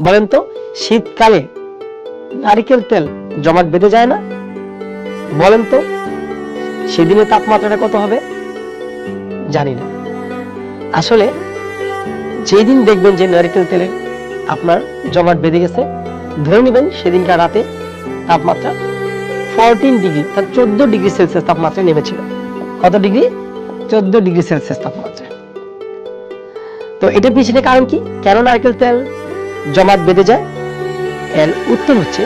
বলেন তো শীতকালে নারকেল তেল জমাট বেঁধে যায় না? বলেন তো সেদিনের তাপমাত্রাটা কত হবে? জানি না। আসলে যেদিন দেখবেন যে নারকেল তেলে আপনার জমাট বেঁধে গেছে, ধরে নেবেন সেদিনকার রাতে তাপমাত্রা 14 ডিগ্রি, 14 ডিগ্রি সেলসিয়াস তাপমাত্রা নেমেছিল। কত ডিগ্রি? 14 ডিগ্রি সেলসিয়াস তাপমাত্রা। তো এটা পিছনে কারণ কি? কেন নারকেল তেল জমাট বেঁধে যায়? এর উত্তর হচ্ছে,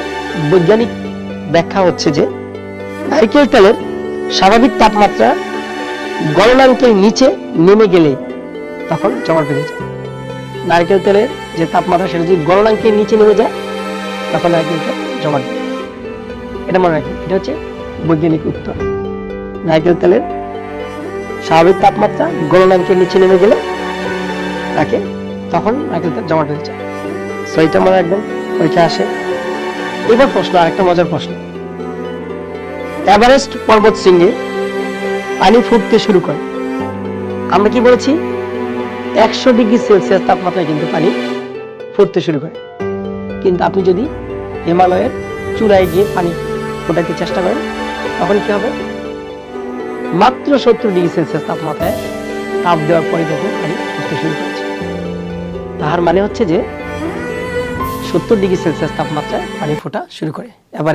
বৈজ্ঞানিক ব্যাখ্যা হচ্ছে যে নারকেল তেলের স্বাভাবিক তাপমাত্রা গলনাঙ্কের নিচে নেমে গেলে তখন জমাট বেঁধে যায়। নারকেল তেলের যে তাপমাত্রা সেটা যদি গলনাঙ্কের নিচে নেমে যায় তখন নারকেল তেল জমাট বেঁধে যায়। এটা মনে রাখবেন, এটা হচ্ছে বৈজ্ঞানিক উত্তর। নারকেল তেলের স্বাভাবিক তাপমাত্রা গলনাঙ্কের নিচে নেমে গেলে তাকে তখন নারকেল তেল জমাট বেঁধে যায়। সো এটা মনে রাখবেন, পরীক্ষা আসে। এবার প্রশ্ন, আরেকটা মজার প্রশ্ন। এভারেস্ট পর্বত শৃঙ্গে পানি ফুটতে শুরু করে, আমরা কি বলেছি? 100 ডিগ্রি সেলসিয়াস তাপমাত্রায় কিন্তু পানি ফুটতে শুরু করে। কিন্তু আপনি যদি হিমালয়ের চূড়ায় গিয়ে পানি ফোটাতে চেষ্টা করেন তখন কি হবে? মাত্র 70 ডিগ্রি সেলসিয়াস তাপমাত্রায় তাপ দেওয়ার পরে দেখুন পানি ফুটতে শুরু করেছে। তার মানে হচ্ছে যে 70 ডিগ্রি সেলসিয়াস তাপমাত্রায় পানি ফোটা শুরু করে।